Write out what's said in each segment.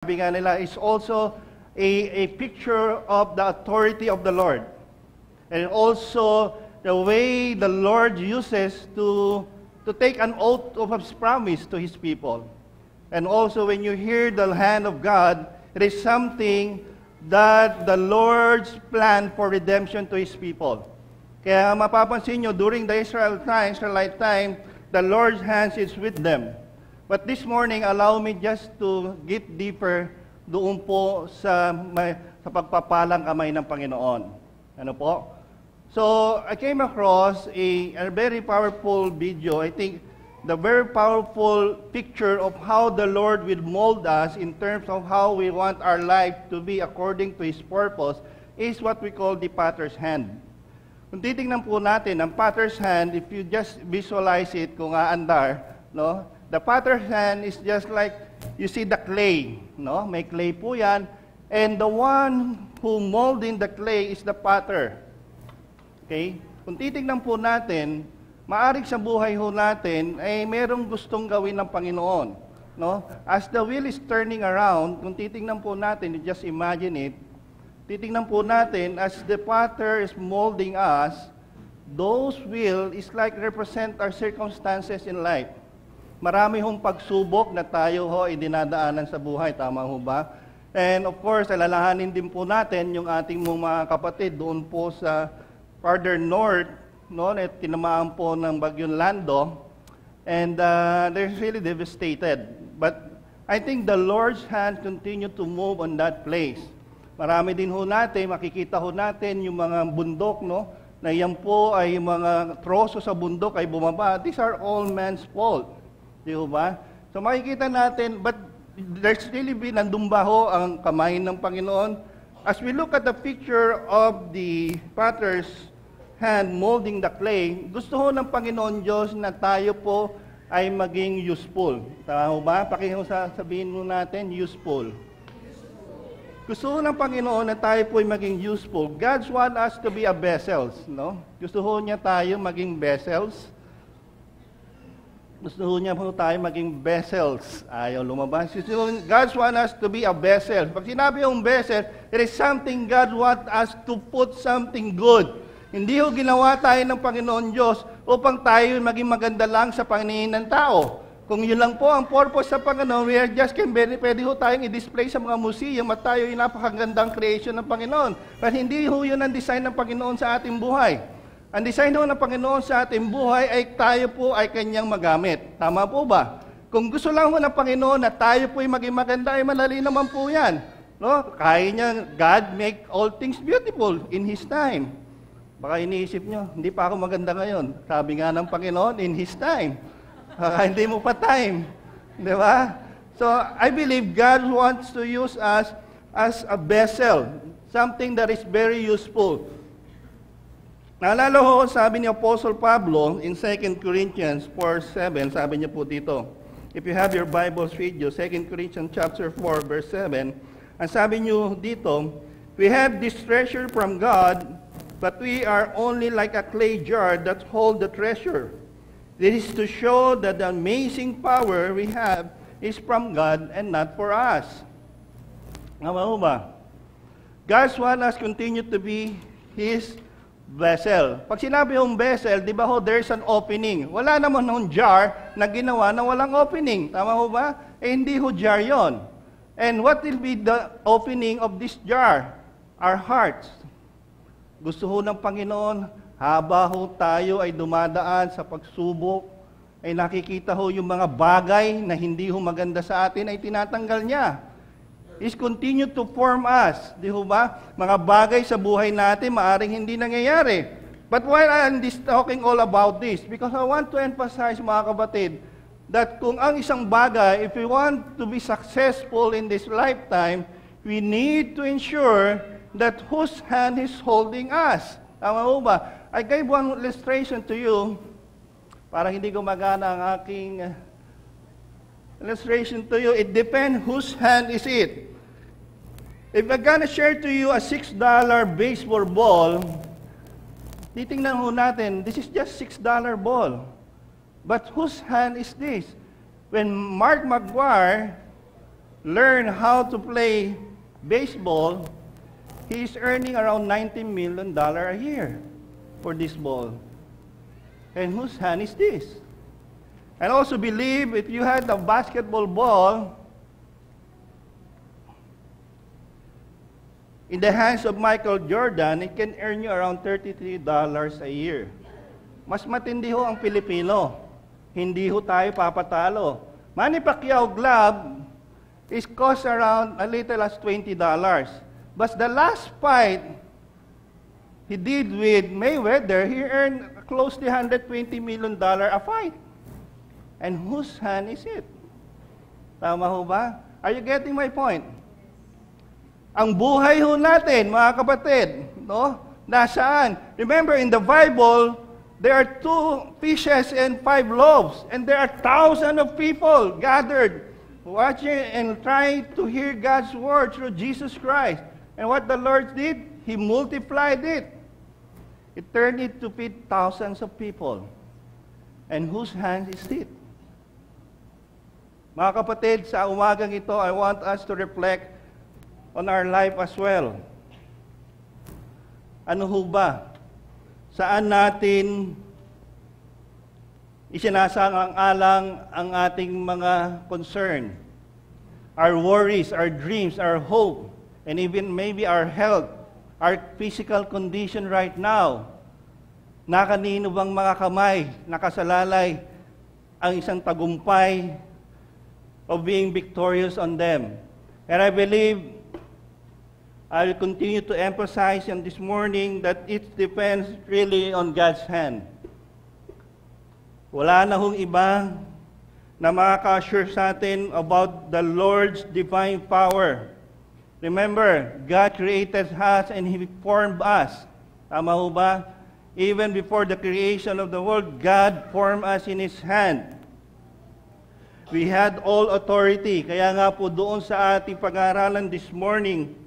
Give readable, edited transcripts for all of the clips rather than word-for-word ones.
sabi nga nila, is also a picture of the authority of the Lord. And also the way the Lord uses to take an oath of His promise to His people. And also when you hear the hand of God, it is something that the Lord's plan for redemption to His people. Kaya mapapansin nyo, during the Israelite time, the Lord's hands is with them. But this morning, allow me just to get deeper doon po sa pagpapalang kamay ng Panginoon. Ano po? So, I came across a very powerful video. I think the very powerful picture of how the Lord will mold us in terms of how we want our life to be according to His purpose is what we call the potter's hand. Kung titingnan po natin, ang potter's hand, if you just visualize it kung aandar, no? The potter's hand is just like, you see the clay, no? May clay po yan. And the one who molding the clay is the potter. Okay? Kung titignan po natin, maaring sa buhay ho natin, ay merong gustong gawin ng Panginoon. No? As the wheel is turning around, kung titignan po natin, just imagine it, titignan po natin, as the potter is molding us, those wheel is like represent our circumstances in life. Marami hong pagsubok na tayo ho ay dinadaanan sa buhay, tama ho ba? And of course, alalahanin din po natin yung ating mga kapatid doon po sa farther north, no, na tinamaan po ng bagyong Lando, and they're really devastated. But I think the Lord's hand continue to move on that place. Marami din ho natin, makikita ho natin yung mga bundok, no, na yan po ay mga troso sa bundok ay bumaba. These are all man's fault. Di ba? So makikita natin, but there's really been, nandun ba ho ang kamay ng Panginoon? As we look at the picture of the potter's hand molding the clay, gusto ho ng Panginoon Diyos na tayo po ay maging useful. Tama ba? Sabihin mo natin, useful. Gusto ho ng Panginoon na tayo po ay maging useful. God wants us to be a vessels, no? Gusto ho niya tayo maging vessels. Gusto niya po tayo maging vessels. Ayaw lumabas. God wants us to be a vessel. Pag sinabi yung vessel, it is something God wants us to put something good. Hindi ho ginawa tayo ng Panginoon Diyos upang tayo maging maganda lang sa paningin ng tao. Kung yun lang po ang purpose sa Panginoon, we are just pwede ho tayong i-display sa mga museum at tayo yung napakagandang creation ng Panginoon. But hindi ho yun ang design ng Panginoon sa ating buhay. Ang design ng Panginoon sa ating buhay ay tayo po ay Kanyang magamit. Tama po ba? Kung gusto lang ho ng Panginoon na tayo po ay maging maganda, ay madali naman po yan. No? Kaya niya, God make all things beautiful in His time. Baka iniisip nyo, hindi pa ako maganda ngayon. Sabi nga ng Panginoon, in His time. Hindi mo pa time. Di ba? So, I believe God wants to use us as a vessel. Something that is very useful. Naalala ho, sabi ni Apostle Pablo in 2 Corinthians 4:7, sabi niya po dito, if you have your Bibles with you, 2 Corinthians chapter 4, verse 7, ang sabi niyo dito, we have this treasure from God, but we are only like a clay jar that hold the treasure. This is to show that the amazing power we have is from God and not for us. Nga ba? God wants us continue to be His vessel. Pag sinabi yung vessel, di ba ho, there's an opening. Wala naman ng jar na ginawa na walang opening. Tama ho ba? Eh, hindi ho jar yon. And what will be the opening of this jar? Our hearts. Gusto ho ng Panginoon, haba ho tayo ay dumadaan sa pagsubok, ay nakikita ho yung mga bagay na hindi ho maganda sa atin ay tinatanggal niya. Is continue to form us. Di ho ba? Mga bagay sa buhay natin, maaring hindi nangyayari. But why I'm talking all about this? Because I want to emphasize, mga kapatid, that kung ang isang bagay, if we want to be successful in this lifetime, we need to ensure that whose hand is holding us. Tama ho ba? I gave one illustration to you, para hindi gumagana ang aking illustration to you. It depends whose hand is it. If I'm gonna share to you a $6 baseball ball, titingnan ho natin, this is just $6 ball. But whose hand is this? When Mark McGuire learn how to play baseball, he is earning around $90 million a year for this ball. And whose hand is this? I also believe if you had a basketball ball in the hands of Michael Jordan, it can earn you around $33 a year. Mas matindi ho ang Pilipino. Hindi ho tayo papatalo. Manny Pacquiao glove is cost around a little as $20. But the last fight he did with Mayweather, he earned close to $120 million a fight. And whose hand is it? Tama ho ba? Are you getting my point? Ang buhay ho natin, mga kapatid, no? Nasaan? Remember, in the Bible, there are 2 fishes and 5 loaves, and there are thousands of people gathered, watching and trying to hear God's word through Jesus Christ. And what the Lord did, He multiplied it. It turned it to feed thousands of people. And whose hands is it? Mga kapatid, sa umagang ito, I want us to reflect on our life as well. Ano ho ba? Saan natin isinasalang-alang ang ating mga concern? Our worries, our dreams, our hope, and even maybe our health, our physical condition right now. Nakanino bang mga kamay, nakasalalay ang isang tagumpay of being victorious on them? And I believe I will continue to emphasize on this morning that it depends really on God's hand. Wala na hong iba na makaka-assure sa atin about the Lord's divine power. Remember, God created us and He formed us. Tama ho ba? Even before the creation of the world, God formed us in His hand. We had all authority. Kaya nga po doon sa ating pag-aaralan this morning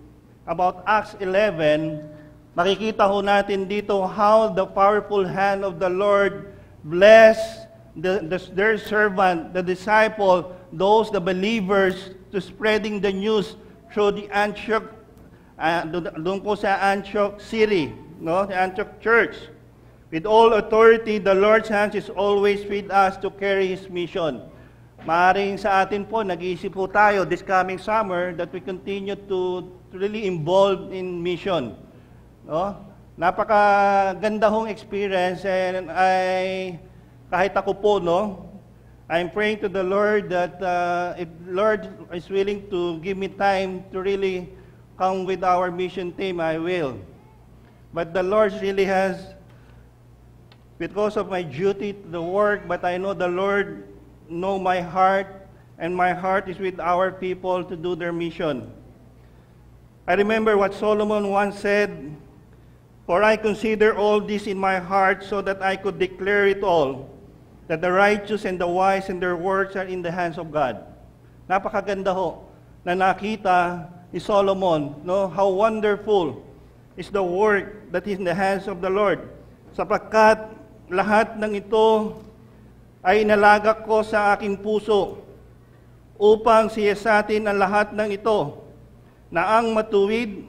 about Acts 11, makikita ho natin dito how the powerful hand of the Lord blessed their servant, the disciple, the believers, to spreading the news through the Antioch, doon po sa Antioch city, no? The Antioch church. With all authority, the Lord's hands is always with us to carry His mission. Maaring sa atin po, nag-iisip po tayo this coming summer that we continue to really involve in mission. No? Napakaganda hong experience, and kahit ako po, no, I'm praying to the Lord that if Lord is willing to give me time to really come with our mission team, I will. But the Lord really has, because of my duty to the work, but I know the Lord know my heart, and my heart is with our people to do their mission. I remember what Solomon once said, "For I consider all this in my heart so that I could declare it all, that the righteous and the wise and their works are in the hands of God." Napakaganda ho na nakita ni Solomon, no, how wonderful is the work that is in the hands of the Lord. Sapagkat lahat ng ito ay inalagak ko sa aking puso upang siyasatin ang lahat ng ito, na ang matuwid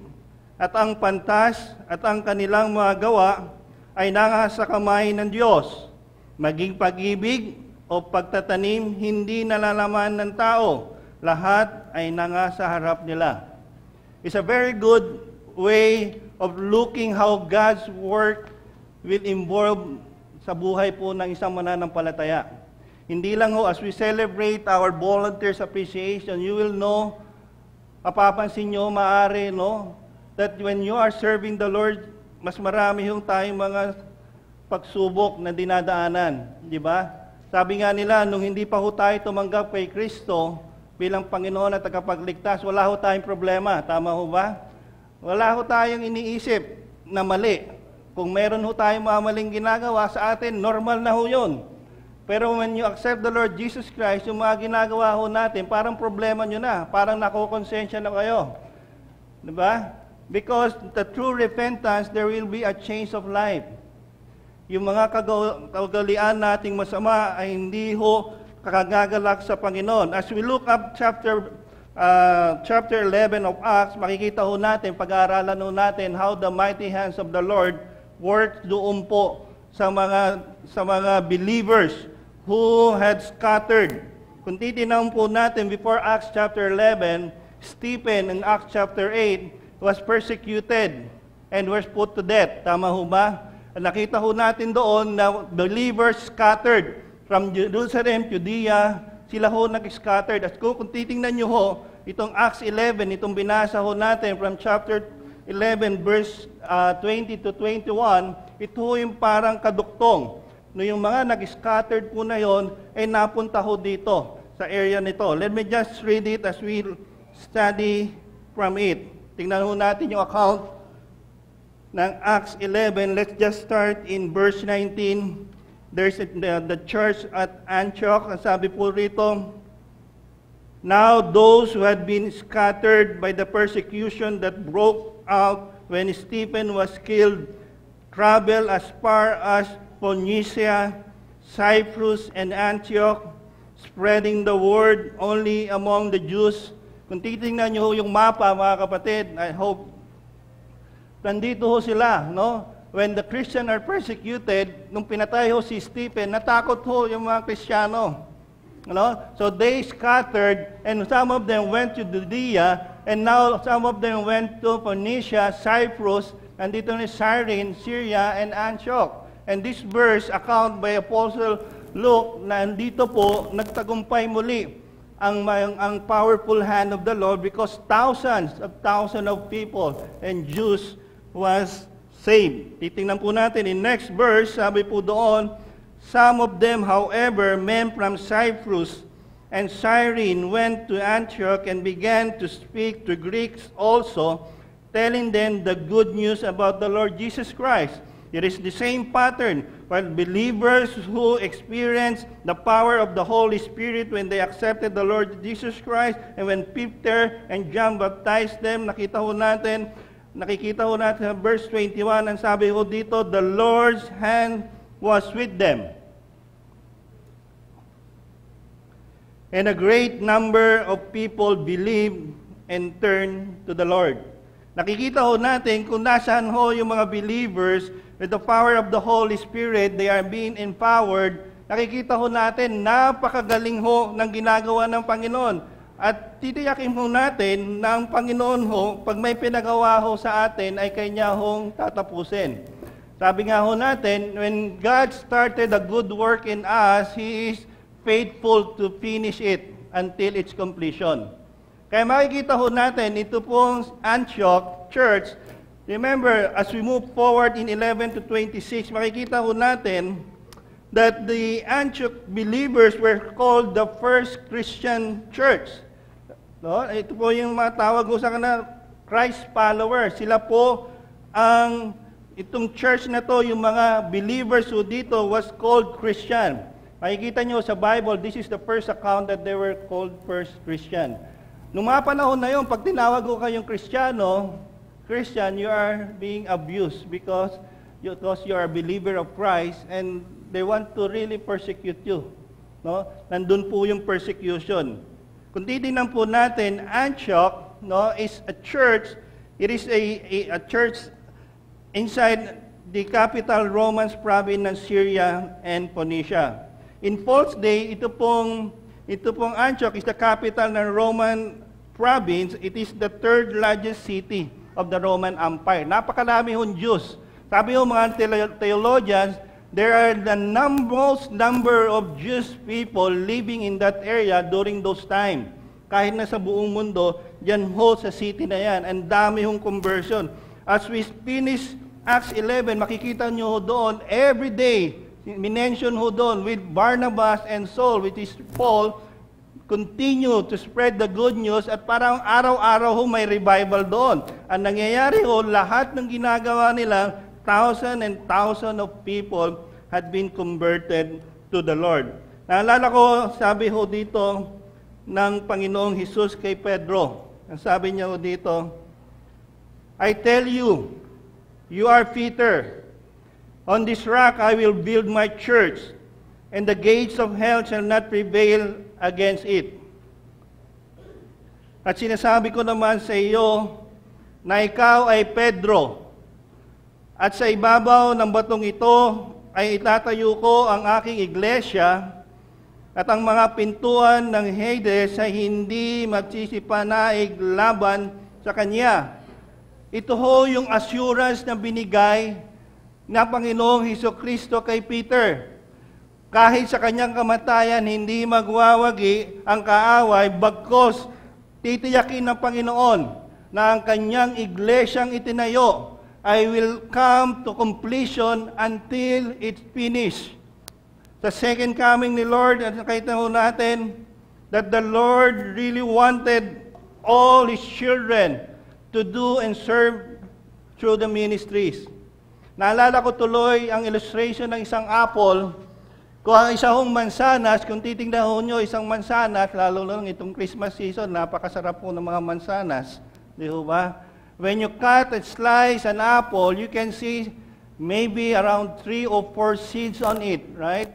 at ang pantas at ang kanilang mga gawa ay nasa kamay ng Diyos. Maging pag-ibig o pagtatanim, hindi nalalaman ng tao. Lahat ay nasa harap nila. It's a very good way of looking how God's work will involve sa buhay po ng isang mananampalataya. Hindi lang ho, as we celebrate our volunteers appreciation, you will know, mapapansin nyo, maaari, no, that when you are serving the Lord, mas marami yung tayong mga pagsubok na dinadaanan. Di ba? Sabi nga nila, nung hindi pa ho tayo tumanggap kay Kristo bilang Panginoon at tagapagligtas, wala ho tayong problema. Tama ho ba? Wala ho tayong iniisip na mali. Kung meron ho tayong mga maling ginagawa sa atin, normal na ho yun. Pero when you accept the Lord Jesus Christ, yung mga ginagawa ho natin, parang problema nyo na. Parang nakokonsensya na kayo. Diba? Because the true repentance, there will be a change of life. Yung mga kagalian nating masama ay hindi ho kakagagalak sa Panginoon. As we look up chapter chapter 11 of Acts, makikita ho natin, pag-aaralan ho natin how the mighty hands of the Lord worked doon po sa mga believers who had scattered. Kung titinawin po natin before Acts chapter 11, Stephen in Acts chapter 8 was persecuted and was put to death. Tama ho ba? Nakita ho natin doon na believers scattered from Jerusalem, Judea, sila ho nag-scattered. At kung titingnan nyo ho, itong Acts 11, itong binasa ho natin from chapter 11, verse 20 to 21, ito ho yung parang kaduktong. No, yung mga nag-scattered po na yon ay napunta ho dito sa area nito. Let me just read it as we study from it. Tingnan ho natin yung account ng Acts 11. Let's just start in verse 19. There's the church at Antioch. Ang sabi po rito, now those who had been scattered by the persecution that broke out when Stephen was killed traveled as far as Phoenicia, Cyprus, and Antioch, spreading the word only among the Jews. Kung titingnan nyo yung mapa, mga kapatid, I hope, nandito ho sila, no? When the Christians are persecuted, nung pinatay ho si Stephen, natakot ho yung mga Kristiyano. No? So they scattered, and some of them went to Judea, and now some of them went to Phoenicia, Cyprus, and dito ni Cyrene, Syria, and Antioch. And this verse, account by Apostle Luke, na andito po, nagtagumpay muli ang powerful hand of the Lord because thousands of people and Jews was saved. Titingnan po natin in next verse, sabi po doon, some of them, however, men from Cyprus and Cyrene went to Antioch and began to speak to Greeks also, telling them the good news about the Lord Jesus Christ. It is the same pattern for believers who experienced the power of the Holy Spirit when they accepted the Lord Jesus Christ, and when Peter and John baptized them. Nakikita ho natin sa verse 21, ang sabi ho dito, the Lord's hand was with them. And a great number of people believed and turned to the Lord. Nakikita ho natin kung nasaan ho yung mga believers with the power of the Holy Spirit, they are being empowered. Nakikita ho natin, napakagaling ho ng ginagawa ng Panginoon. At titiyakin ho natin na ang Panginoon ho, pag may pinagawa ho sa atin, ay Kanya hong tatapusin. Sabi nga ho natin, when God started a good work in us, He is faithful to finish it until its completion. Kaya makikita ho natin, ito pong Antioch Church, remember, as we move forward in 11 to 26, makikita ho natin that the Antioch believers were called the first Christian church. No? Ito po yung matawag ko sa kanila, Christ followers. Sila po itong church na to, yung mga believers who dito was called Christian. Makikita nyo sa Bible, this is the first account that they were called first Christian. Nung mga panahon na yun, pag tinawag ko kayong Christian, you are being abused because you are a believer of Christ and they want to really persecute you. No? Nandun po yung persecution. Kung titingnan po natin, Antioch, no, is a church. It is a church inside the capital Roman province ng Syria and Phoenicia. In Paul's day, ito pong Antioch is the capital ng Roman province. It is the third largest city of the Roman Empire. Napakarami hong Jews. Sabi ho mga theologians, there are the most number of Jewish people living in that area during those time. Kahit na sa buong mundo, dyan ho sa city na yan. Ang dami hong conversion. As we finish Acts 11, makikita nyo ho doon, every day, minention ho doon, with Barnabas and Saul, which is Paul, continue to spread the good news at parang araw-araw ho may revival doon. Ang nangyayari ho, lahat ng ginagawa nila, thousands and thousands of people had been converted to the Lord. Naalala ko, sabi ho dito ng Panginoong Hesus kay Pedro. Ang sabi niya ho dito, I tell you, you are Peter. On this rock I will build my church, and the gates of hell shall not prevail against it. At sinasabi ko naman sa iyo na ikaw ay Pedro. At sa ibabaw ng batong ito ay itatayo ko ang aking iglesia, at ang mga pintuan ng Hades ay hindi magsisipanaig laban sa kanya. Ito ho yung assurance na binigay na Panginoong Hesukristo kay Peter. Kahit sa kanyang kamatayan, hindi magwawagi ang kaaway, bagkos titiyakin ng Panginoon na ang kanyang iglesyang itinayo I will come to completion until it's finished. Sa second coming ni Lord, at nakita ho natin that the Lord really wanted all His children to do and serve through the ministries. Naalala ko tuloy ang illustration ng isang apple. Kung ang isang mansanas, kung titingnan ho nyo isang mansanas, lalo lang itong Christmas season, napakasarap po ng mga mansanas. Di ba? When you cut and slice an apple, you can see maybe around 3 or 4 seeds on it, right?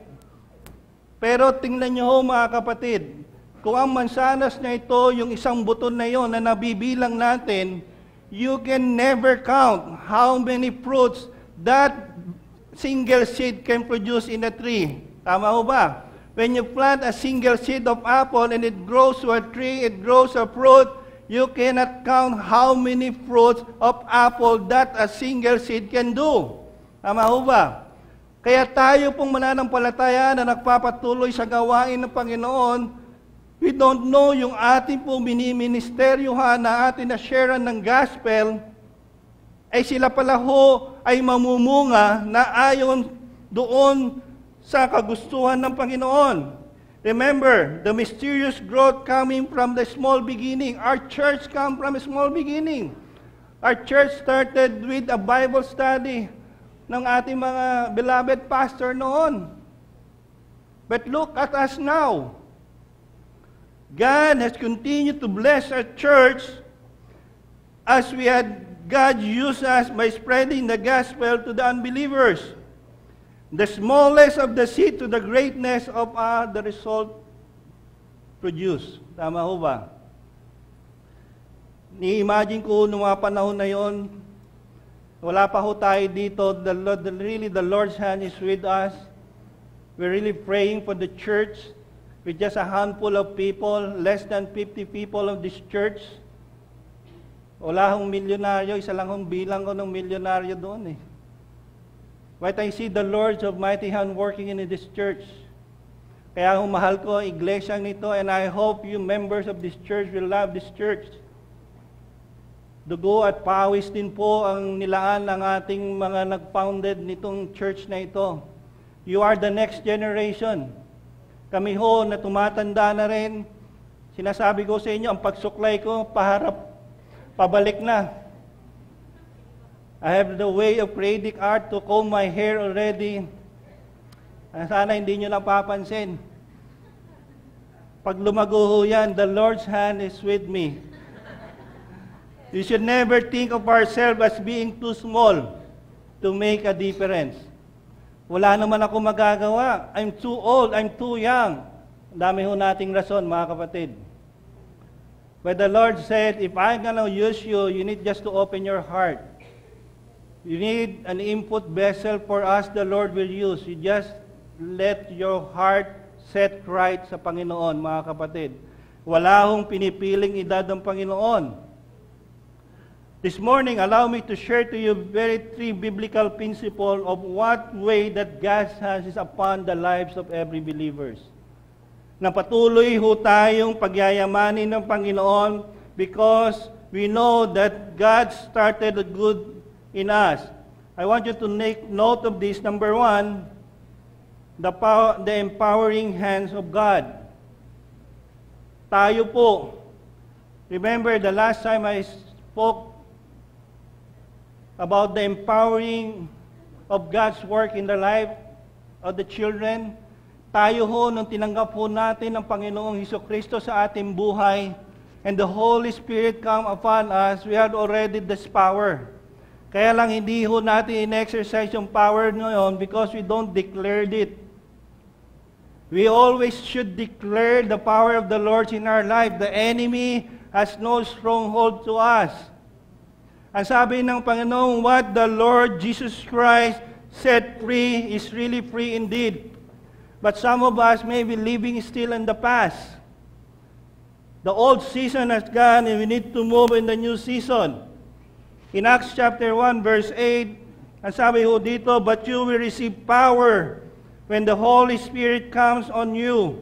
Pero tingnan nyo ho mga kapatid, kung ang mansanas na ito, yung isang buton na yon na nabibilang natin, you can never count how many fruits that single seed can produce in a tree. Tama ho ba? When you plant a single seed of apple and it grows to a tree, it grows a fruit, you cannot count how many fruits of apple that a single seed can do. Tama ho ba? Kaya tayo pong mananampalataya na nagpapatuloy sa gawain ng Panginoon, we don't know yung ating pong miniministeryohan na ating na-sharean ng gospel, ay sila pala ho ay mamumunga na ayon doon sa kagustuhan ng Panginoon. Remember, the mysterious growth coming from the small beginning. Our church come from a small beginning. Our church started with a Bible study ng ating mga beloved pastor noon. But look at us now. God has continued to bless our church as God used us by spreading the gospel to the unbelievers. The smallest of the seed to the greatness of the result produced. Tama ho ba? Ni-imagine ko noong mga panahon na yon, wala pa ho tayo dito, the Lord's hand is with us. We're really praying for the church with just a handful of people, less than 50 people of this church. Wala hong milyonaryo, isa lang hong bilang ko ng milyonaryo doon eh. But I see the Lord's almighty hand working in this church. Kaya mahal ko ang iglesyang nito, and I hope you members of this church will love this church. Dugo at pawis din po ang nilaan ng ating mga nag-founded nitong church na ito. You are the next generation. Kami ho na tumatanda na rin, sinasabi ko sa inyo, ang pagsuklay ko, pabalik na. I have the way of creating art to comb my hair already. Sana hindi nyo napapansin. Pag lumago ho yan, the Lord's hand is with me. You should never think of ourselves as being too small to make a difference. Wala naman ako magagawa. I'm too old, I'm too young. Dami ho nating rason, mga kapatid. But the Lord said, if I'm gonna use you, you need just to open your heart. You need an input vessel for us the Lord will use. You just let your heart set right sa Panginoon, mga kapatid. Wala hong pinipiling edad ng Panginoon. This morning, allow me to share to you three biblical principles of what way that God's hand is upon the lives of every believers. Na patuloy ho tayong pagyayamanin ng Panginoon because we know that God started a good in us. I want you to make note of this. Number one, the empowering hands of God. Tayo po. Remember the last time I spoke about the empowering of God's work in the life of the children. Tayo ho, nung tinanggap ho natin ang Panginoong Hesukristo sa ating buhay, and the Holy Spirit come upon us, we had already this power. Kaya lang hindi ho natin in-exercise yung power ngayon because we don't declare it. We always should declare the power of the Lord in our life. The enemy has no stronghold to us. Ang sabi ng Panginoon, what the Lord Jesus Christ set free is really free indeed. But some of us may be living still in the past. The old season has gone and we need to move in the new season. In Acts chapter 1 verse 8, ang sabi ho dito, but you will receive power when the Holy Spirit comes on you,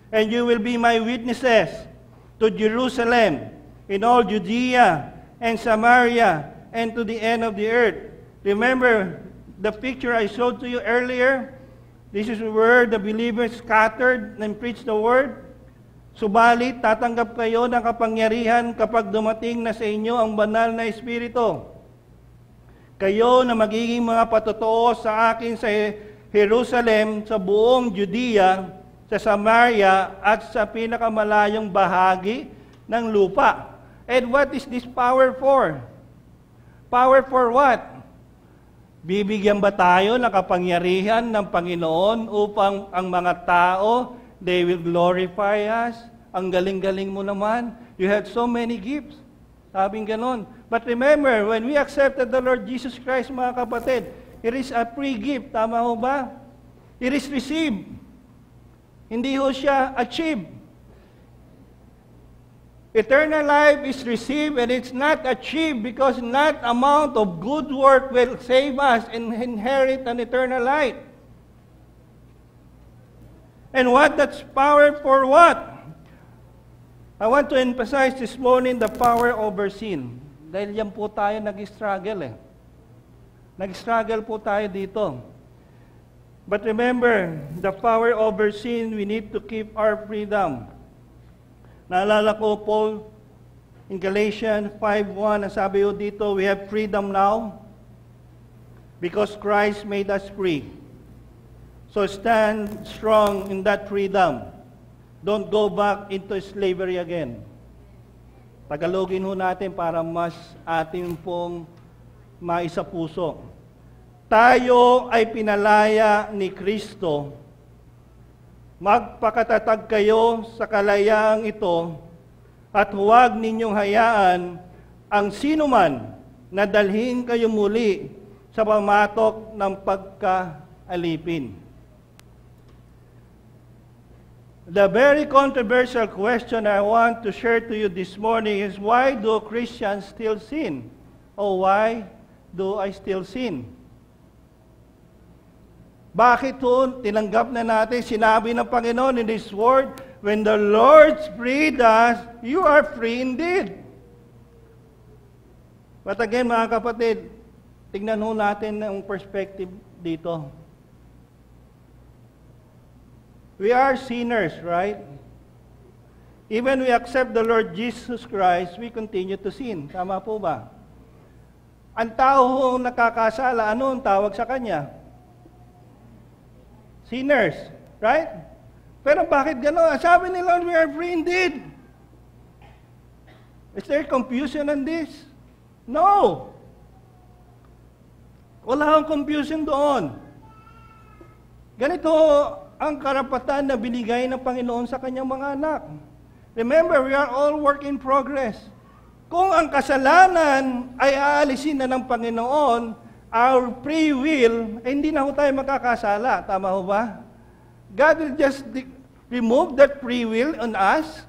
and you will be my witnesses to Jerusalem, in all Judea and Samaria, and to the end of the earth. Remember the picture I showed to you earlier? This is where the believers scattered and preached the word. Subalit, tatanggap kayo ng kapangyarihan kapag dumating na sa inyo ang banal na Espiritu. Kayo na magiging mga patotoo sa akin sa Jerusalem, sa buong Judea, sa Samaria, at sa pinakamalayong bahagi ng lupa. And what is this power for? Power for what? Bibigyan ba tayo ng kapangyarihan ng Panginoon upang ang mga tao, they will glorify us? Ang galing-galing mo naman. You have so many gifts. Sabing ganon. But remember, when we accepted the Lord Jesus Christ, mga kapatid, it is a free gift. Tama ho ba? It is received. Hindi ho siya achieved. Eternal life is received and it's not achieved because not amount of good work will save us and inherit an eternal life. And what that's power for what? I want to emphasize this morning the power over sin. Dahil yan po tayo nag-struggle eh. Nag-struggle po tayo dito. But remember, the power over sin, we need to keep our freedom. Naalala ko, Paul, in Galatians 5:1, ang sabi ko dito, we have freedom now because Christ made us free. So stand strong in that freedom. Don't go back into slavery again. Tagalogin ho natin para mas ating pong maisapuso. Tayo ay pinalaya ni Kristo. Magpakatatag kayo sa kalayaang ito at huwag ninyong hayaan ang sinuman na dalhin kayo muli sa pamatok ng pagkaalipin. The very controversial question I want to share to you this morning is, why do Christians still sin? Or why do I still sin? Bakit tinanggap na natin, sinabi ng Panginoon in His Word, when the Lord freed us, you are free indeed. But again, mga kapatid, tignan ho natin ang perspective dito. We are sinners, right? Even we accept the Lord Jesus Christ, we continue to sin. Tama po ba? Ang tao nakakasala, ano ang tawag sa kanya? Sinners, right? Pero bakit gano'n? Sabi ni Lord, we are free indeed. Is there confusion on this? No. Wala akong confusion doon. Ganito ang karapatan na binigay ng Panginoon sa kanyang mga anak. Remember, we are all work in progress. Kung ang kasalanan ay aalisin na ng Panginoon, our free will, hindi na ho tayo makakasala. Tama ho ba? God will just remove that free will on us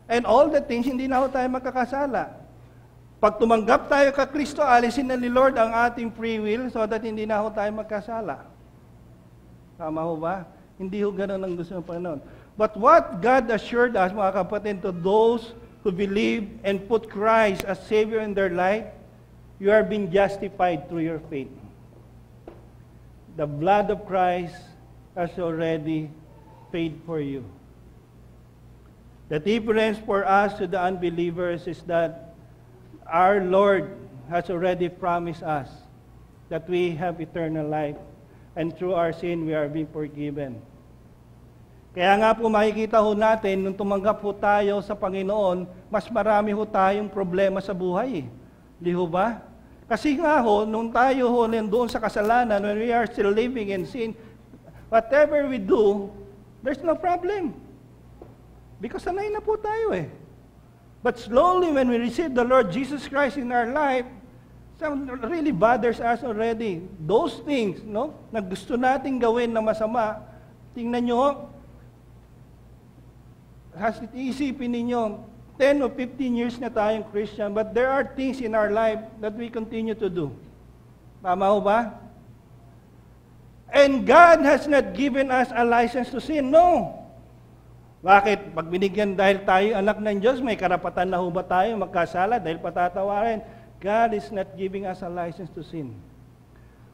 and all the things, hindi na ho tayo makakasala. Pag tumanggap tayo ka Kristo, alisin na ni Lord ang ating free will so that hindi na ho tayo magkasala. Tama ho ba? Hindi ho ganun ang gusto ng Panginoon. But what God assured us, mga kapatid, to those who believe and put Christ as Savior in their life, you are being justified through your faith. The blood of Christ has already paid for you. The difference for us to the unbelievers is that our Lord has already promised us that we have eternal life, and through our sin we are being forgiven. Kaya nga po makikita ho natin, nung tumanggap ho tayo sa Panginoon, mas marami ho tayong problema sa buhay. Di ho ba? Kasi nga ho, nung tayo ho doon sa kasalanan, when we are still living in sin, whatever we do, there's no problem. Because sanay na po tayo eh. But slowly, when we receive the Lord Jesus Christ in our life, some really bothers us already. Those things, no, na gusto nating gawin na masama, tingnan nyo, isipin ninyo, 10 or 15 years na tayong Christian, but there are things in our life that we continue to do. Tama ho ba? And God has not given us a license to sin. No. Bakit? Pag binigyan dahil tayo anak ng Diyos, may karapatan na ho ba tayo magkasala dahil patatawarin? God is not giving us a license to sin.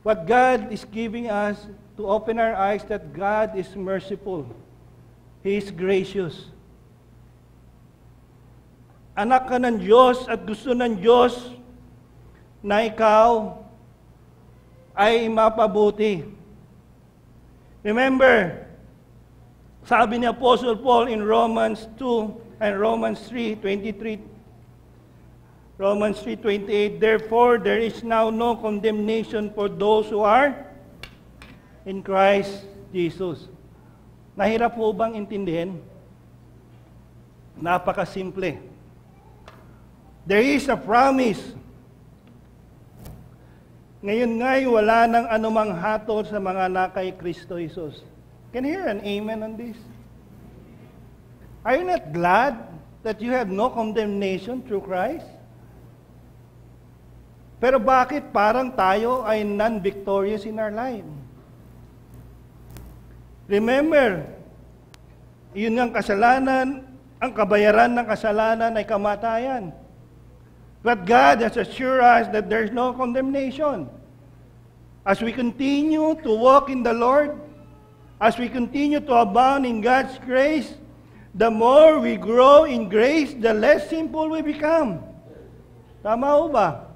What God is giving us to open our eyes that God is merciful. He is gracious. Anak ka ng Diyos at gusto ng Diyos na ikaw ay mapabuti. Remember, sabi ni Apostle Paul in Romans 2 and Romans 3:23, Romans 3:28, therefore there is now no condemnation for those who are in Christ Jesus. Nahirap po bang intindihin? Napakasimple. There is a promise. Ngayon nga'y wala nang anumang hatol sa mga anak kay Kristo Jesus. Can you hear an amen on this? Are you not glad that you have no condemnation through Christ? Pero bakit parang tayo ay non-victorious in our life? Remember, yun ang kasalanan, ang kabayaran ng kasalanan ay kamatayan. But God has assured us that there is no condemnation. As we continue to walk in the Lord, as we continue to abound in God's grace, the more we grow in grace, the less simple we become. Tama ho ba?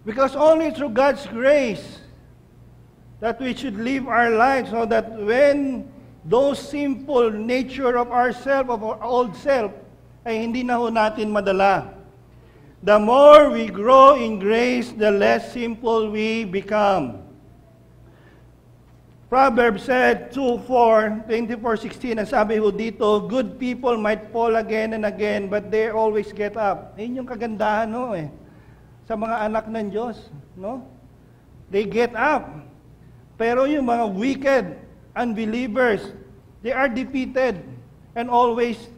Because only through God's grace that we should live our lives so that when those simple nature of ourself, of our old self, ay hindi na ho natin madala. The more we grow in grace, the less simple we become. Proverbs said 24:16, ang sabi ho dito, good people might fall again and again, but they always get up. Yun yung kagandahan ho sa mga anak ng Diyos. No? They get up. Pero yung mga wicked, unbelievers, they are defeated and always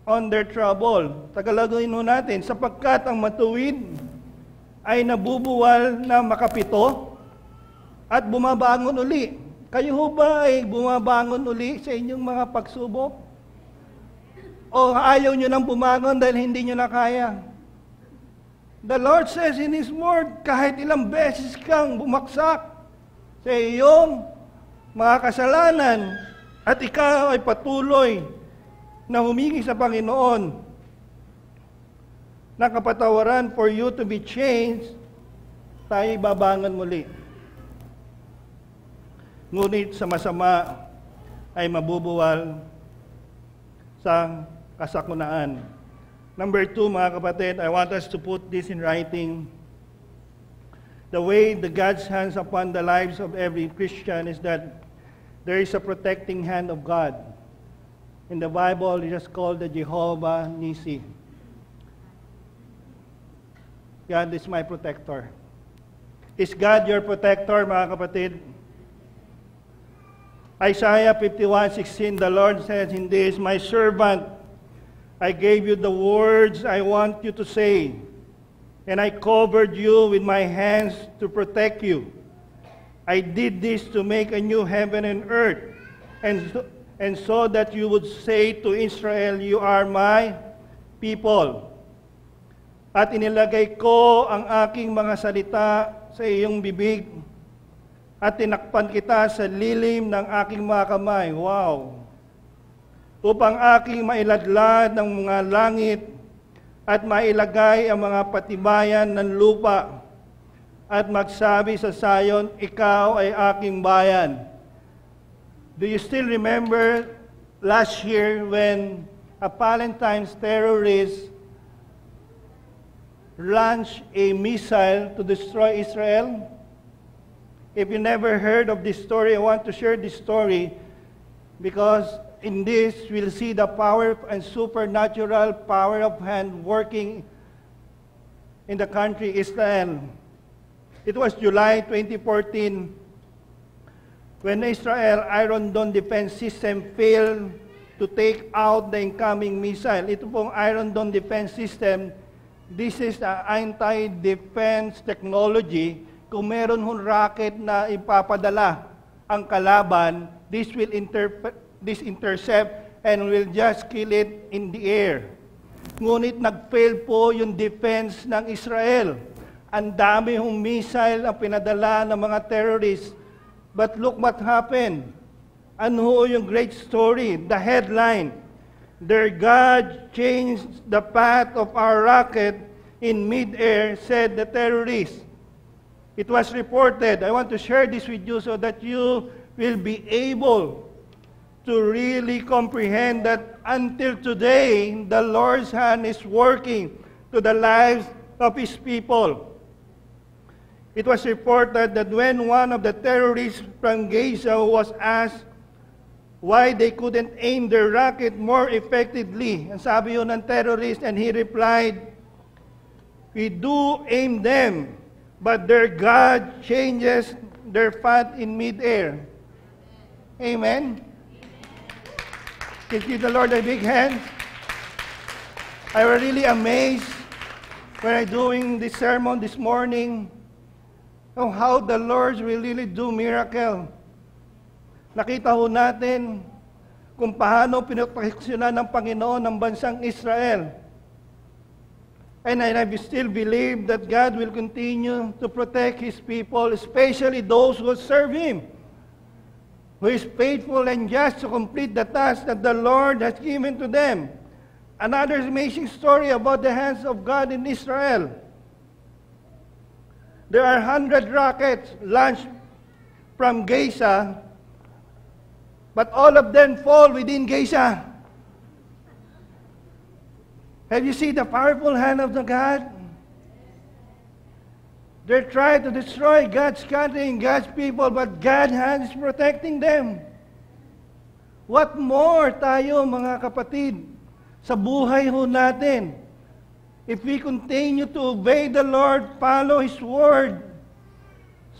on their trouble. Tagalagawin ho natin, sapagkat ang matuwid ay nabubuwal na makapito at bumabangon uli. Kayo ho ba ay bumabangon uli sa inyong mga pagsubok? O ayaw nyo nang bumangon dahil hindi nyo na kaya? The Lord says in His Word, kahit ilang beses kang bumaksak sa iyong mga kasalanan at ikaw ay patuloy na humingi sa Panginoon na kapatawaran for you to be changed, tayo babangon muli. Ngunit sa masama ay mabubuwal sa kasakunaan. Number 2, mga kapatid, I want us to put this in writing. The way the God's hands upon the lives of every Christian is that there is a protecting hand of God. In the Bible, it is called the Jehovah Nissi. God is my protector. Is God your protector, mga kapatid? Isaiah 51:16, the Lord says in this, my servant, I gave you the words I want you to say, and I covered you with my hands to protect you. I did this to make a new heaven and earth, and so that you would say to Israel, you are my people. At inilagay ko ang aking mga salita sa iyong bibig, at tinakpan kita sa lilim ng aking mga kamay. Wow! Upang aking mailadlad ng mga langit at mailagay ang mga patibayan ng lupa at magsabi sa Zion, ikaw ay aking bayan. Do you still remember last year when a Palestine's terrorist launched a missile to destroy Israel? If you never heard of this story, I want to share this story because in this, we'll see the power and supernatural power of hand working in the country Israel. It was July 2014 when Israel Iron Dome defense system failed to take out the incoming missile. Ito pong Iron Dome defense system, this is an anti-defense technology. Kung meron hong rocket na ipapadala ang kalaban, this will intercept and will just kill it in the air. Ngunit nag-fail po yung defense ng Israel. Ang dami hong missile ang pinadala ng mga terrorists. But look what happened. Ano yung great story? The headline, "Their God changed the path of our rocket in mid-air," said the terrorists. It was reported. I want to share this with you so that you will be able to really comprehend that until today, the Lord's hand is working to the lives of His people. It was reported that when one of the terrorists from Gaza was asked why they couldn't aim their rocket more effectively, ang sabi yun ng terrorist, and he replied, "We do aim them, but their God changes their path in mid-air." Amen? Can you give the Lord a big hand? I was really amazed when I'm doing this sermon this morning of how the Lord will really do miracle. Nakita ho natin kung paano pinoteksyonan ng Panginoon ng bansang Israel. And I still believe that God will continue to protect His people, especially those who serve Him, who is faithful and just to complete the task that the Lord has given to them. Another amazing story about the hands of God in Israel. There are 100 rockets launched from Gaza, but all of them fall within Gaza. Have you seen the powerful hand of the God? They're trying to destroy God's country and God's people, but God's hand is protecting them. What more tayo, mga kapatid, sa buhay ho natin? If we continue to obey the Lord, follow His word,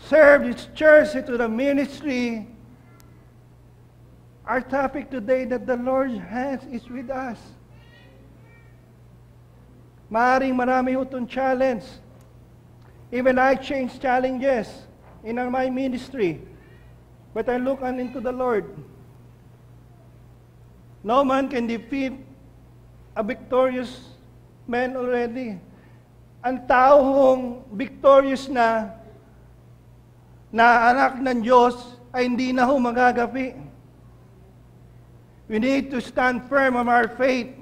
serve His church into the ministry, our topic today that the Lord's hand is with us. Maaring marami itong challenge. Even I change challenges in my ministry. But I look into the Lord. No man can defeat a victorious man already. Ang taong victorious na anak ng Diyos ay hindi na magagapi. We need to stand firm on our faith.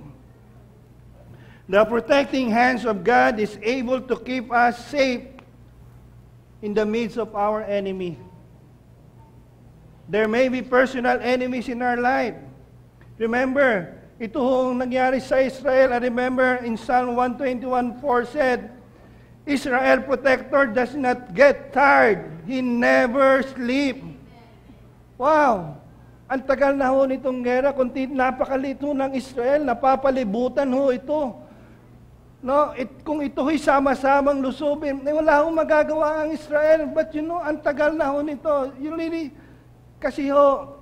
The protecting hands of God is able to keep us safe in the midst of our enemy. There may be personal enemies in our life. Remember, ito hong nangyari sa Israel. I remember in Psalm 121:4 said, Israel protector does not get tired. He never sleep. Wow! Ang tagal na ho nitong gera, kundi napakalito ng Israel, napapalibutan ho ito. No, kung ito'y sama-samang lusubin, wala hong magagawa ang Israel. But ang tagal na ho nito. Kasi ho,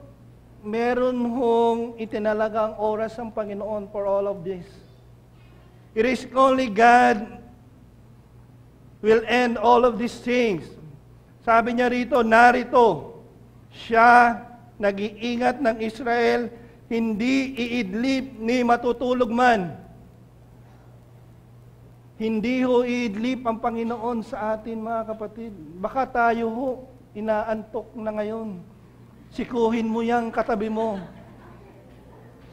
meron hong itinalagang oras ang Panginoon for all of this. It is only God will end all of these things. Sabi niya rito, narito, siya nag-iingat ng Israel, hindi iidlip ni matutulog man. Hindi ho iidlip ang Panginoon sa atin, mga kapatid. Baka tayo ho, inaantok na ngayon. Sikuhin mo yang katabi mo.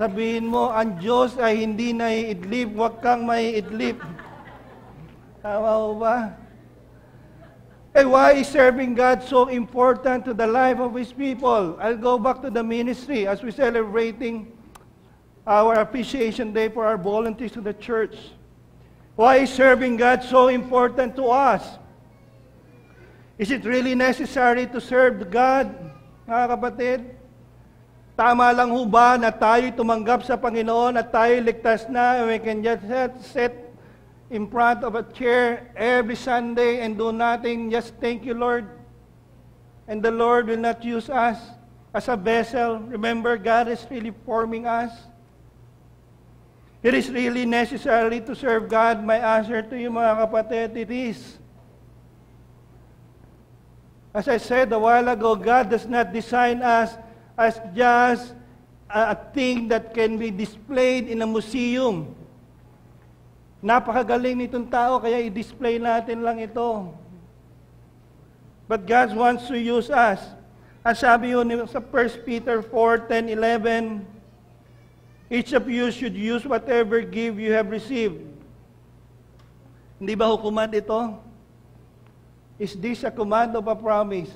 Sabihin mo, ang Diyos ay hindi na iidlip, huwag kang maiidlip. Tama ho ba? And why is serving God so important to the life of His people? I'll go back to the ministry as we're celebrating our appreciation day for our volunteers to the church. Why is serving God so important to us? Is it really necessary to serve God, mga kapatid? Tama lang ho ba na tayo tumanggap sa Panginoon at tayo ligtas na, we can just sit in front of a chair every Sunday and do nothing, just thank you, Lord. And the Lord will not use us as a vessel. Remember, God is really forming us. It is really necessary to serve God. My answer to you, mga kapatid, it is. As I said a while ago, God does not design us as just a thing that can be displayed in a museum. Napakagaling nitong tao, kaya i-display natin lang ito. But God wants to use us. Ang sabi yun sa 1 Peter 4:10-11, each of you should use whatever gift you have received. Hindi ba hukuman ito? Is this a command of a promise?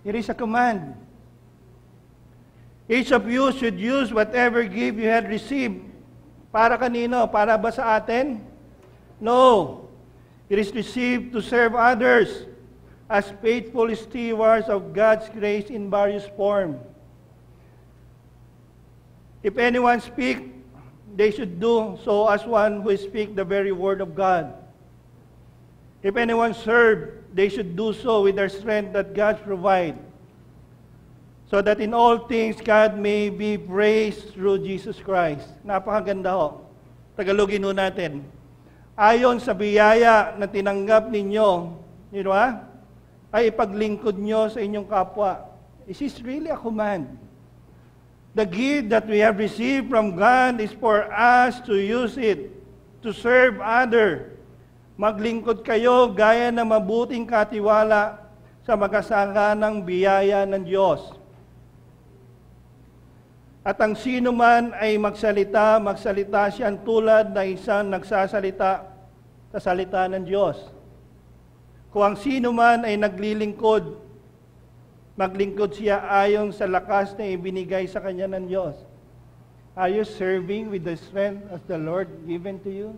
It is a command. Each of you should use whatever gift you had received. Para kanino? Para ba sa atin? No. It is received to serve others as faithful stewards of God's grace in various forms. If anyone speak, they should do so as one who speak the very word of God. If anyone serve, they should do so with their strength that God provide, so that in all things God may be praised through Jesus Christ. Napakaganda ho. Tagalogin ho natin. Ayon sa biyaya na tinanggap ninyo, ay ipaglingkod nyo sa inyong kapwa. This is really a command. The gift that we have received from God is for us to use it, to serve others. Maglingkod kayo gaya ng mabuting katiwala sa magasanganang biyaya ng Diyos. At ang sino man ay magsalita siyang tulad na isang nagsasalita sa salita ng Diyos. Kung ang sino man ay naglilingkod, maglingkod siya ayon sa lakas na ibinigay sa kanya ng Diyos. Are you serving with the strength as the Lord given to you?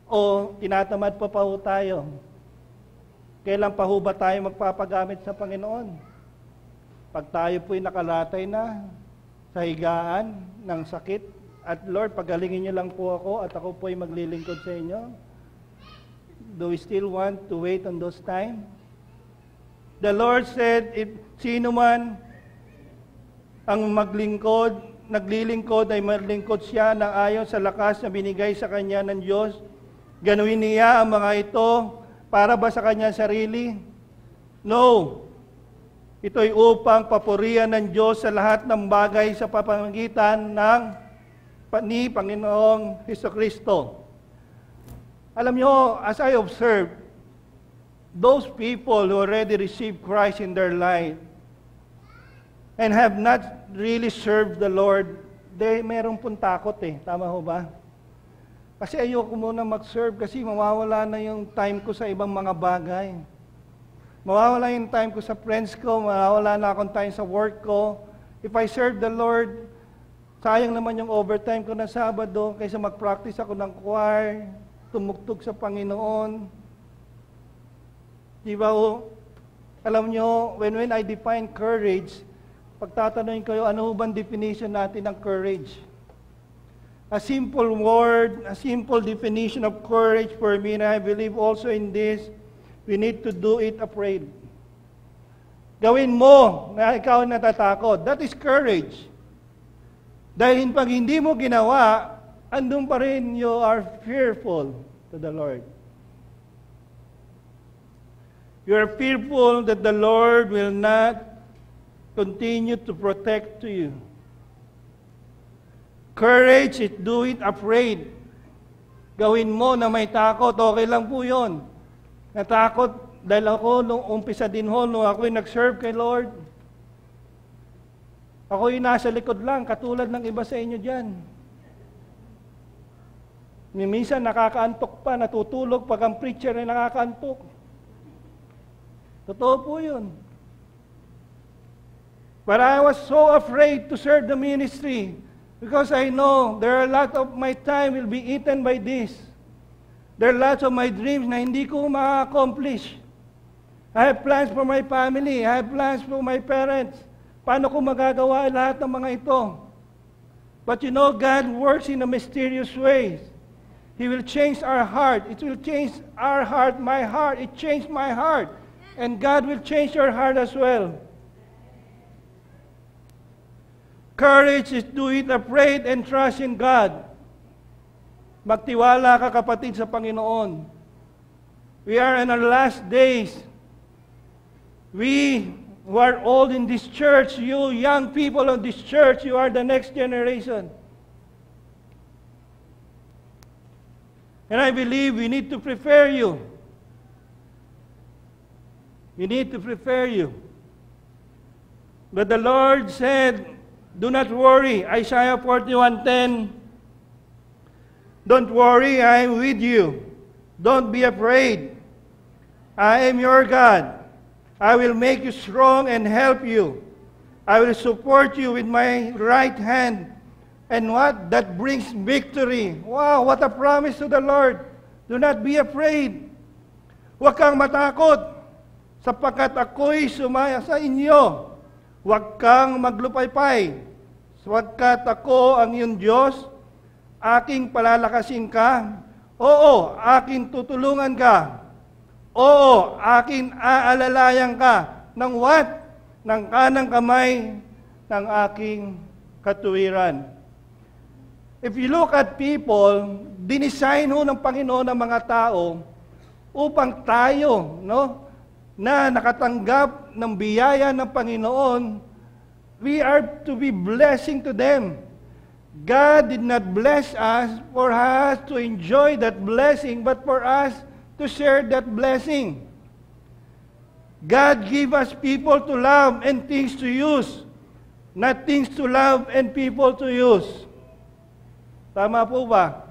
O tinatamad pa ho tayo? Kailan pa ho ba tayo magpapagamit sa Panginoon? Pag tayo po'y nakalatay na sa higaan ng sakit, at Lord, pagalingin niyo lang po ako at ako po'y maglilingkod sa inyo. Do we still want to wait on those time? The Lord said, if sino man ang naglilingkod ay maglingkod siya ng ayon sa lakas na binigay sa kanya ng Diyos. Ganuin niya ang mga ito para ba sa kanya sarili? No. Ito'y upang papurihan ng Diyos sa lahat ng bagay sa pamamagitan ni Panginoong Hesukristo. Alam nyo, as I observe, those people who already received Christ in their life and have not really served the Lord, meron pong takot eh. Tama ho ba? Kasi ayoko muna mag-serve kasi mawawala na yung time ko sa ibang mga bagay. Mawawala yung time ko sa friends ko, mawawala na akong time sa work ko. If I serve the Lord, sayang naman yung overtime ko na Sabado kaysa mag-practice ako ng choir, tumugtog sa Panginoon. Di ba o? Alam nyo, when I define courage, pagtatanungin kayo, ano bang definition natin ng courage? A simple word, a simple definition of courage for me, and I believe also in this, we need to do it afraid. Gawin mo na ikaw natatakot. That is courage. Dahil pag hindi mo ginawa, andun pa rin you are fearful to the Lord. You are fearful that the Lord will not continue to protect to you. Courage is do it afraid. Gawin mo na may takot, okay lang po yun. Natakot dahil ako nung umpisa din ho, nung ako'y nag-serve kay Lord. Ako'y nasa likod lang, katulad ng iba sa inyo dyan. Minsan nakakaantok pa, natutulog pag ang preacher ay nakakaantok. Totoo po yun. But I was so afraid to serve the ministry because I know there are a lot of my time will be eaten by this. There are lots of my dreams na hindi ko ma-accomplish. I have plans for my family. I have plans for my parents. Paano ko magagawa lahat ng mga ito? But you know, God works in a mysterious way. He will change our heart. It will change our heart, my heart. It changed my heart. And God will change your heart as well. Courage is do it afraid and trust in God. Magtiwala ka, kapatid, sa Panginoon. We are in our last days. We who are old in this church, you young people of this church, you are the next generation. And I believe we need to prepare you. We need to prepare you. But the Lord said, do not worry. Isaiah 41:10. Don't worry, I am with you. Don't be afraid. I am your God. I will make you strong and help you. I will support you with my right hand. And what? That brings victory. Wow, what a promise to the Lord. Do not be afraid. Huwag kang matakot, sapagkat ako'y sumaya sa inyo. Huwag kang maglupaypay, sapagkat ako ang iyong Diyos. Aking palalakasin ka. Oo, aking tutulungan ka. Oo, aking aalalayan ka. Ng what? Ng kanang kamay ng aking katuwiran. If you look at people, dinisign ho ng Panginoon ng mga tao upang tayo, no, na nakatanggap ng biyaya ng Panginoon, we are to be blessing to them. God did not bless us for us to enjoy that blessing, but for us to share that blessing. God gave us people to love and things to use, not things to love and people to use. Tama po ba?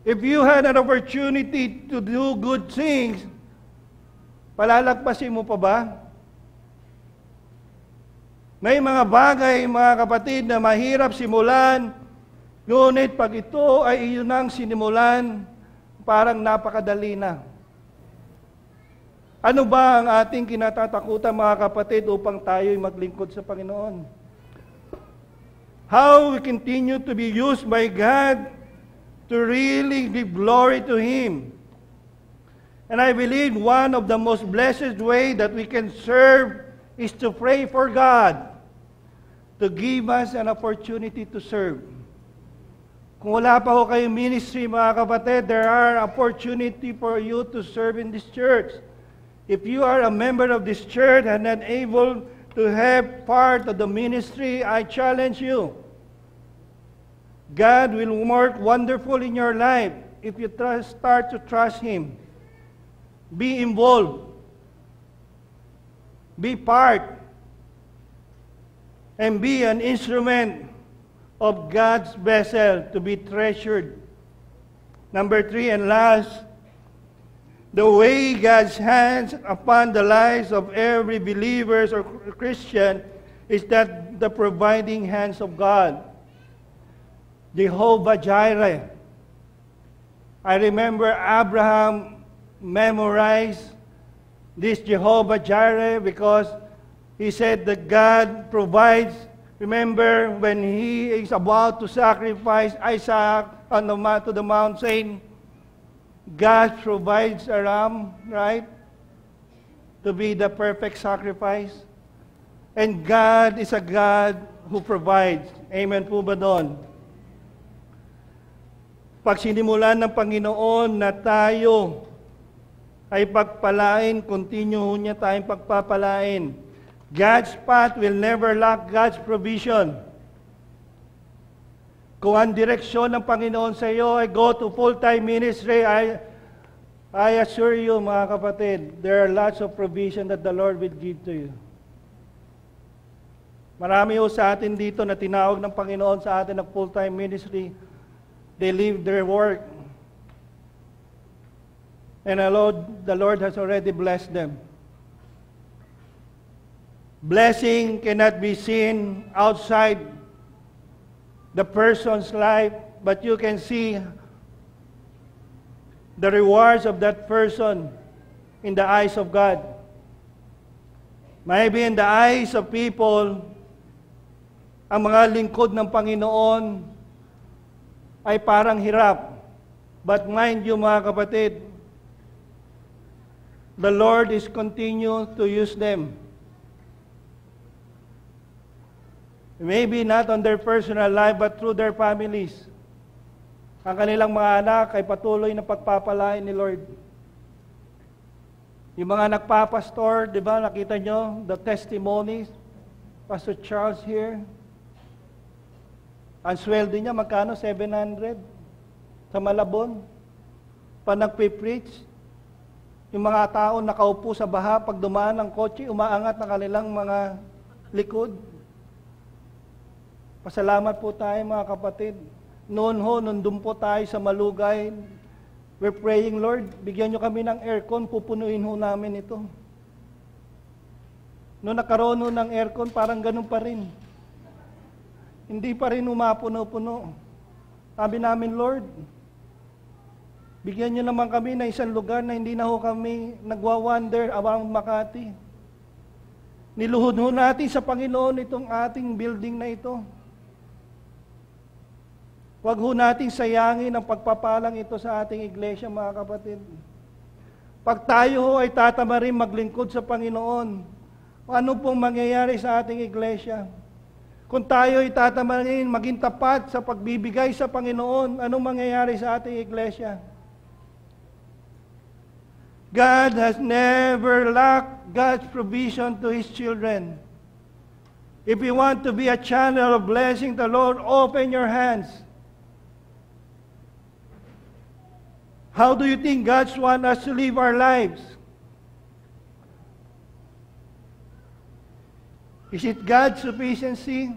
If you had an opportunity to do good things, palalagpasin mo pa ba? May mga bagay, mga kapatid, na mahirap simulan, ngunit pag ito ay iyon ang sinimulan, parang napakadali na. Ano ba ang ating kinatatakutan, mga kapatid, upang tayo'y maglingkod sa Panginoon? How we continue to be used by God to really give glory to Him. And I believe one of the most blessed way that we can serve is to pray for God to give us an opportunity to serve. Kung wala pa ho kayong ministry, mga kapatid, there are opportunity for you to serve in this church. If you are a member of this church and not able to have part of the ministry, I challenge you. God will work wonderful in your life if you start to trust Him. Be involved. Be part, and be an instrument of God's vessel to be treasured. Number 3 and last, the way God's hands upon the lives of every believer or Christian is that the providing hands of God. Jehovah Jireh. I remember Abraham memorized this Jehovah Jireh because he said that God provides. Remember when he is about to sacrifice Isaac to the mountain, God provides a ram, right? To be the perfect sacrifice. And God is a God who provides. Amen po ba doon? Pag sinimulan ng Panginoon na tayo ay pagpalain, continue niya tayong pagpapalain. God's path will never lack God's provision. Kung ang direksyon ng Panginoon sa iyo ay go to full-time ministry, I assure you, mga kapatid, there are lots of provision that the Lord will give to you. Marami ho sa atin dito na tinawag ng Panginoon sa atin ng full-time ministry. They leave their work. And the Lord has already blessed them. Blessing cannot be seen outside the person's life, but you can see the rewards of that person in the eyes of God. Maybe in the eyes of people, ang mga lingkod ng Panginoon ay parang hirap. But mind you mga kapatid, the Lord is continue to use them. Maybe not on their personal life, but through their families. Ang kanilang mga anak ay patuloy na pagpapalain ni Lord. Yung mga nagpapastor, di ba, nakita nyo, the testimonies, Pastor Charles here. Ang sweldo niya, magkano? 700 sa Malabon. Pag nagpipreach, yung mga tao nakaupo sa baha, pag dumaan ng kotse, umaangat ang kanilang mga likod. Pasalamat po tayo mga kapatid. Noon nandun po tayo sa Malugay, we're praying, Lord, bigyan nyo kami ng aircon, pupunuin ho namin ito. Noong nakaroon ho ng aircon, parang ganun pa rin. Hindi pa rin umapuno-puno. Sabi namin, Lord, bigyan nyo naman kami ng isang lugar na hindi na ho kami nagwa-wander around Makati. Niluhod ho natin sa Panginoon itong ating building na ito. Huwag ho natin sayangin ang pagpapalang ito sa ating iglesia, mga kapatid. Pag tayo ho ay tatamarin maglingkod sa Panginoon, ano pong mangyayari sa ating iglesia? Kung tayo ay tatamarin maging tapat sa pagbibigay sa Panginoon, anong mangyayari sa ating iglesia? God has never lacked God's provision to His children. If you want to be a channel of blessing the Lord, open your hands. How do you think God wants us to live our lives? Is it God's sufficiency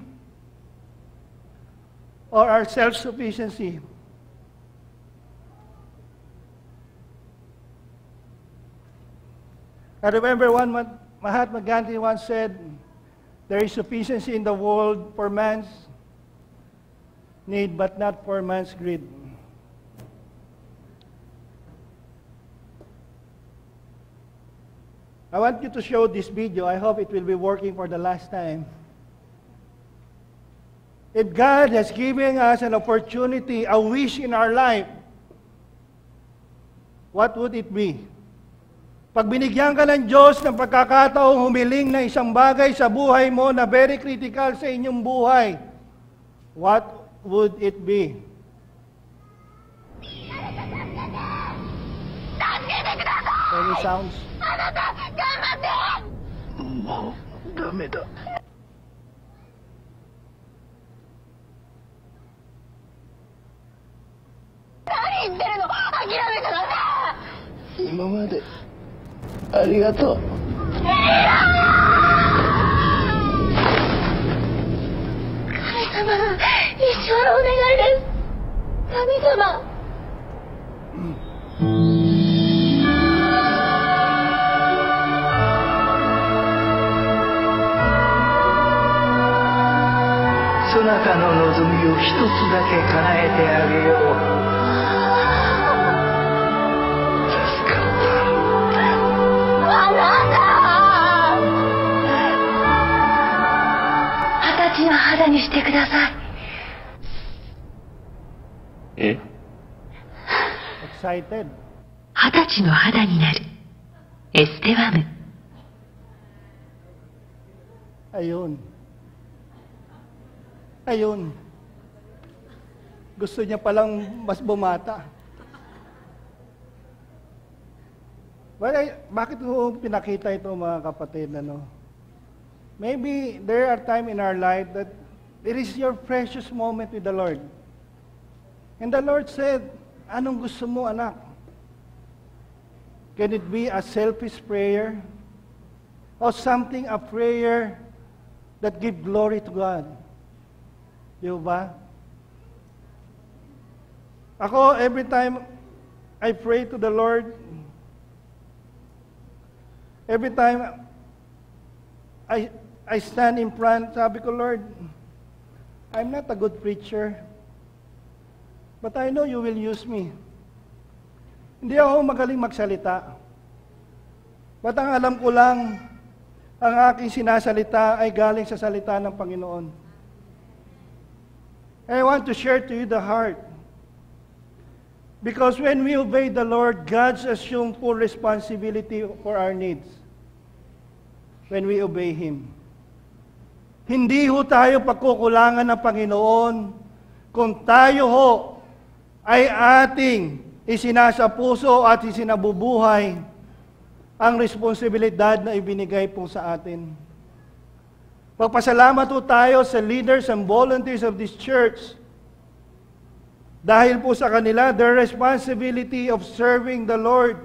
or our self-sufficiency? I remember Mahatma Gandhi once said, there is sufficiency in the world for man's need, but not for man's greed. I want you to show this video. I hope it will be working for the last time. If God has given us an opportunity, a wish in our life, what would it be? Pag binigyan ka ng Diyos ng pagkakataong humiling na isang bagay sa buhay mo na very critical sa inyong buhay, what would it be? Any sounds? もうダメだ。何言ってるの？諦めちゃダメ！今までありがとう。神様、一生のお願いです。神様。そなたの望みを一つだけ叶えてあげよう。助かった。あなた！20歳の肌にしてください。え？ Excited? 20歳の肌になる。エステワム。Ayun. Ayun. Gusto niya palang mas bumata. Bakit ko pinakita ito mga kapatid? Maybe there are times in our life that it is your precious moment with the Lord. And the Lord said, anong gusto mo anak? Can it be a selfish prayer? Or something, a prayer that give glory to God? Di ba? Ako, every time I pray to the Lord, every time I stand in front, sabi ko, Lord, I'm not a good preacher, but I know you will use me. Hindi ako magaling magsalita. But ang alam ko lang, ang aking sinasalita ay galing sa salita ng Panginoon. And I want to share to you the heart. Because when we obey the Lord, God assumes full responsibility for our needs. When we obey Him. Hindi ho tayo pagkukulangan ng Panginoon kung tayo ho ay ating isinasapuso at isinabubuhay ang responsibilidad na ibinigay po sa atin. Pagpasalamat po tayo sa leaders and volunteers of this church dahil po sa kanila, their responsibility of serving the Lord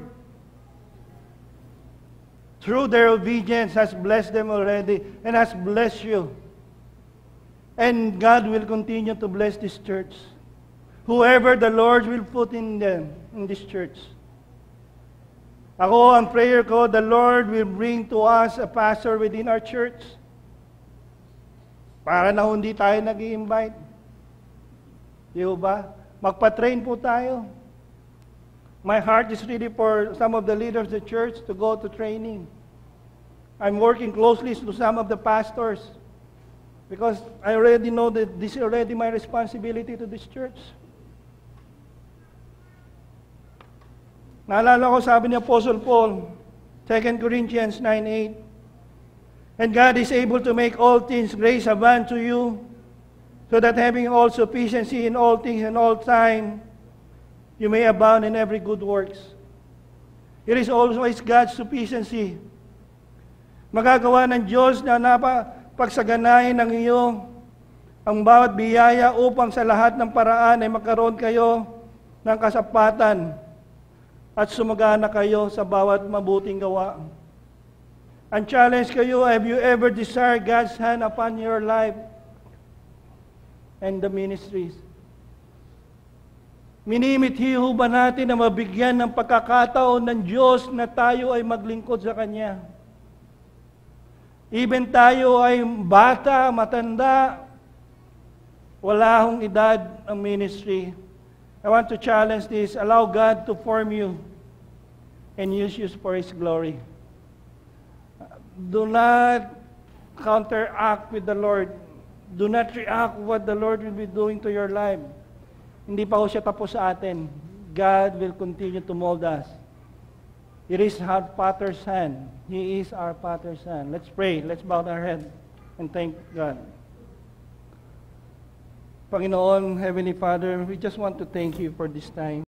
through their obedience has blessed them already and has blessed you. And God will continue to bless this church. Whoever the Lord will put in them, in this church. Ako, ang prayer ko, the Lord will bring to us a pastor within our church. Para na hindi tayo nag-i-invite. Di ba? Magpa-train po tayo. My heart is really for some of the leaders of the church to go to training. I'm working closely to some of the pastors because I already know that this is already my responsibility to this church. Naalala ko sabi ni Apostle Paul, 2 Corinthians 9:8, and God is able to make all things grace abound to you, so that having all sufficiency in all things and all time, you may abound in every good works. It is always God's sufficiency. Magagawa ng Diyos na pagsaganahin ng iyo ang bawat biyaya upang sa lahat ng paraan ay magkaroon kayo ng kasapatan at sumagana kayo sa bawat mabuting gawa. Ang challenge kayo, have you ever desired God's hand upon your life and the ministries? Minimithi ho ba natin na mabigyan ng pagkakataon ng Diyos na tayo ay maglingkod sa Kanya? Even tayo ay bata, matanda, wala hong edad ang ministry. I want to challenge this. Allow God to form you and use you for His glory. Do not counteract with the Lord. Do not react what the Lord will be doing to your life. Hindi pa ho siya tapos sa atin. God will continue to mold us. It is our Father's hand. He is our Father's hand. Let's pray. Let's bow our head and thank God. Panginoon, Heavenly Father, we just want to thank you for this time.